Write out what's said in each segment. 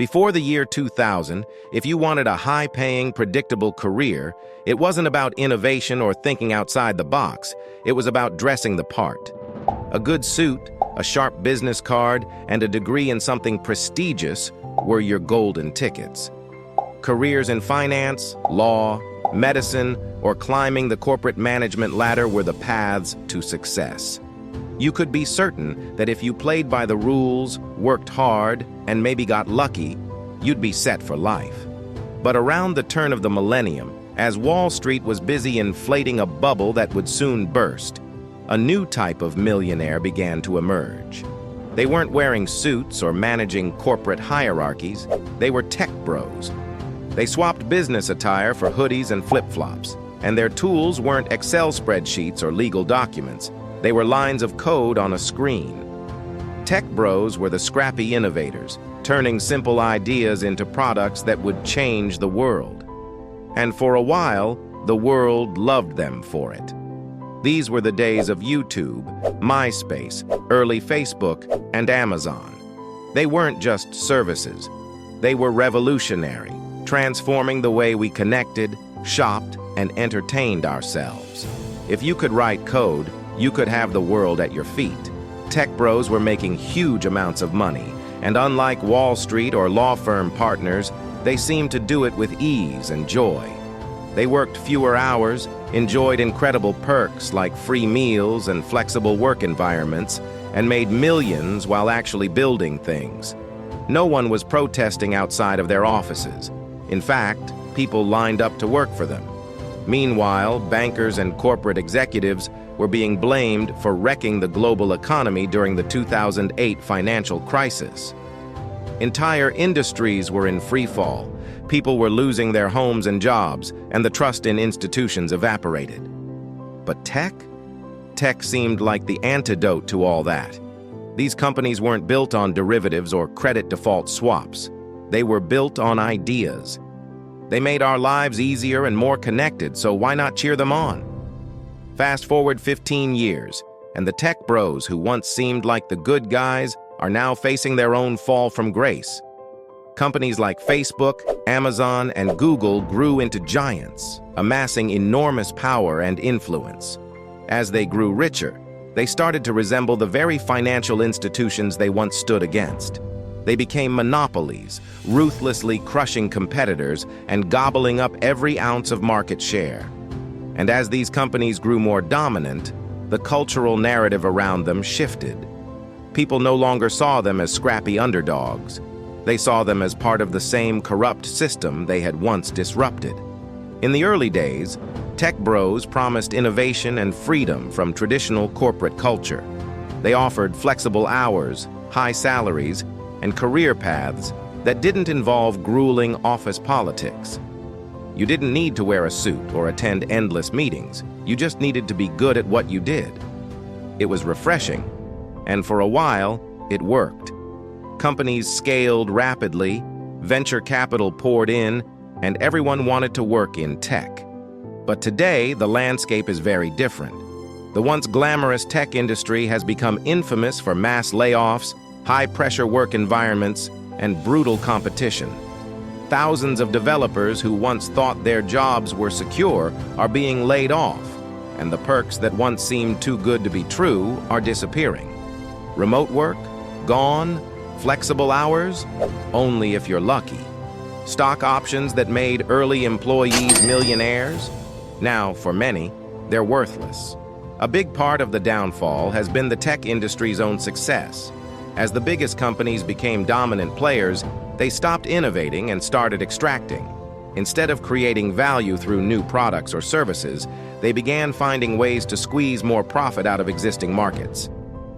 Before the year 2000, if you wanted a high-paying, predictable career, it wasn't about innovation or thinking outside the box. It was about dressing the part. A good suit, a sharp business card, and a degree in something prestigious were your golden tickets. Careers in finance, law, medicine, or climbing the corporate management ladder were the paths to success. You could be certain that if you played by the rules, worked hard, and maybe got lucky, you'd be set for life. But around the turn of the millennium, as Wall Street was busy inflating a bubble that would soon burst, a new type of millionaire began to emerge. They weren't wearing suits or managing corporate hierarchies. They were tech bros. They swapped business attire for hoodies and flip-flops, and their tools weren't Excel spreadsheets or legal documents. They were lines of code on a screen. Tech bros were the scrappy innovators, turning simple ideas into products that would change the world. And for a while, the world loved them for it. These were the days of YouTube, MySpace, early Facebook, and Amazon. They weren't just services. They were revolutionary, transforming the way we connected, shopped, and entertained ourselves. If you could write code, you could have the world at your feet. Tech bros were making huge amounts of money, and unlike Wall Street or law firm partners, they seemed to do it with ease and joy. They worked fewer hours, enjoyed incredible perks like free meals and flexible work environments, and made millions while actually building things. No one was protesting outside of their offices. In fact, people lined up to work for them. Meanwhile, bankers and corporate executives were being blamed for wrecking the global economy during the 2008 financial crisis. Entire industries were in free fall. People were losing their homes and jobs, and the trust in institutions evaporated. But tech? Tech seemed like the antidote to all that. These companies weren't built on derivatives or credit default swaps. They were built on ideas. They made our lives easier and more connected, so why not cheer them on? Fast forward 15 years, and the tech bros who once seemed like the good guys are now facing their own fall from grace. Companies like Facebook, Amazon, and Google grew into giants, amassing enormous power and influence. As they grew richer, they started to resemble the very financial institutions they once stood against. They became monopolies, ruthlessly crushing competitors and gobbling up every ounce of market share. And as these companies grew more dominant, the cultural narrative around them shifted. People no longer saw them as scrappy underdogs. They saw them as part of the same corrupt system they had once disrupted. In the early days, tech bros promised innovation and freedom from traditional corporate culture. They offered flexible hours, high salaries, and career paths that didn't involve grueling office politics. You didn't need to wear a suit or attend endless meetings. You just needed to be good at what you did. It was refreshing, and for a while, it worked. Companies scaled rapidly, venture capital poured in, and everyone wanted to work in tech. But today, the landscape is very different. The once glamorous tech industry has become infamous for mass layoffs, high-pressure work environments, and brutal competition. Thousands of developers who once thought their jobs were secure are being laid off, and the perks that once seemed too good to be true are disappearing. Remote work? Gone? Flexible hours? Only if you're lucky. Stock options that made early employees millionaires? Now, for many, they're worthless. A big part of the downfall has been the tech industry's own success. As the biggest companies became dominant players, they stopped innovating and started extracting. Instead of creating value through new products or services, they began finding ways to squeeze more profit out of existing markets.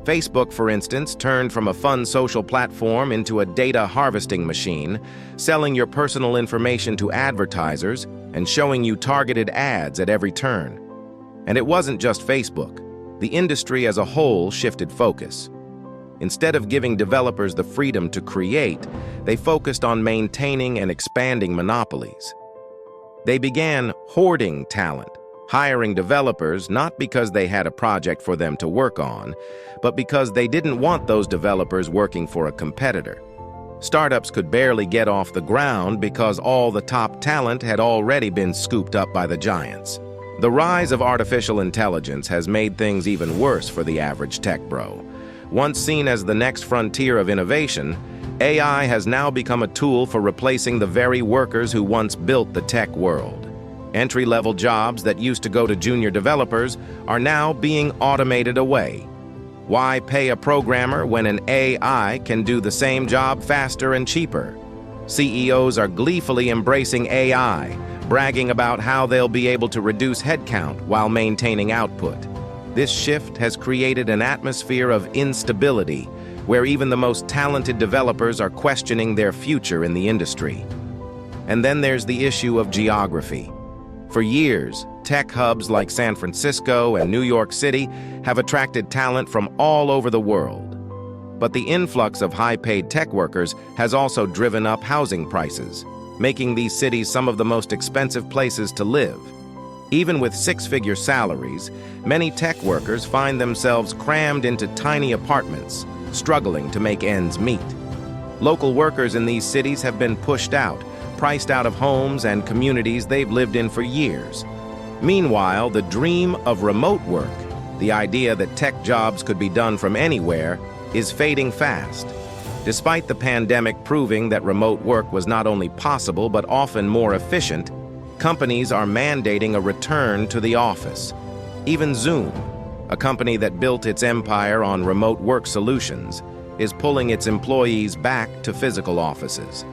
Facebook, for instance, turned from a fun social platform into a data harvesting machine, selling your personal information to advertisers and showing you targeted ads at every turn. And it wasn't just Facebook. The industry as a whole shifted focus. Instead of giving developers the freedom to create, they focused on maintaining and expanding monopolies. They began hoarding talent, hiring developers not because they had a project for them to work on, but because they didn't want those developers working for a competitor. Startups could barely get off the ground because all the top talent had already been scooped up by the giants. The rise of artificial intelligence has made things even worse for the average tech bro. Once seen as the next frontier of innovation, AI has now become a tool for replacing the very workers who once built the tech world. Entry-level jobs that used to go to junior developers are now being automated away. Why pay a programmer when an AI can do the same job faster and cheaper? CEOs are gleefully embracing AI, bragging about how they'll be able to reduce headcount while maintaining output. This shift has created an atmosphere of instability, where even the most talented developers are questioning their future in the industry. And then there's the issue of geography. For years, tech hubs like San Francisco and New York City have attracted talent from all over the world. But the influx of high-paid tech workers has also driven up housing prices, making these cities some of the most expensive places to live. Even with six-figure salaries, many tech workers find themselves crammed into tiny apartments, struggling to make ends meet. Local workers in these cities have been pushed out, priced out of homes and communities they've lived in for years. Meanwhile, the dream of remote work, the idea that tech jobs could be done from anywhere, is fading fast. Despite the pandemic proving that remote work was not only possible but often more efficient, companies are mandating a return to the office. Even Zoom, a company that built its empire on remote work solutions, is pulling its employees back to physical offices.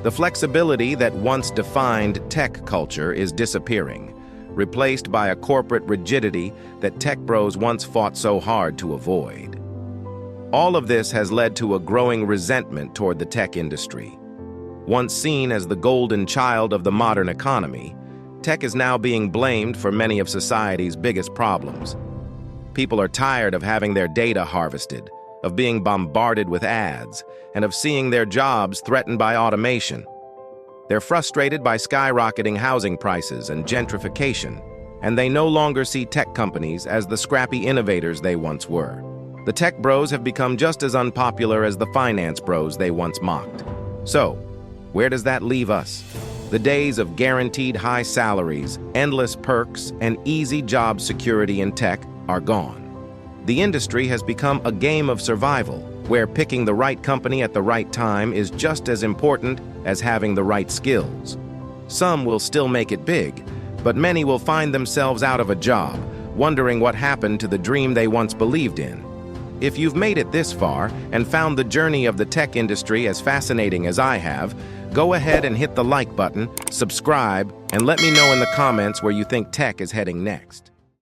The flexibility that once defined tech culture is disappearing, replaced by a corporate rigidity that tech bros once fought so hard to avoid. All of this has led to a growing resentment toward the tech industry. Once seen as the golden child of the modern economy, tech is now being blamed for many of society's biggest problems. People are tired of having their data harvested, of being bombarded with ads, and of seeing their jobs threatened by automation. They're frustrated by skyrocketing housing prices and gentrification, and they no longer see tech companies as the scrappy innovators they once were. The tech bros have become just as unpopular as the finance bros they once mocked. So, where does that leave us? The days of guaranteed high salaries, endless perks, and easy job security in tech are gone. The industry has become a game of survival, where picking the right company at the right time is just as important as having the right skills. Some will still make it big, but many will find themselves out of a job, wondering what happened to the dream they once believed in. If you've made it this far and found the journey of the tech industry as fascinating as I have, go ahead and hit the like button, subscribe, and let me know in the comments where you think tech is heading next.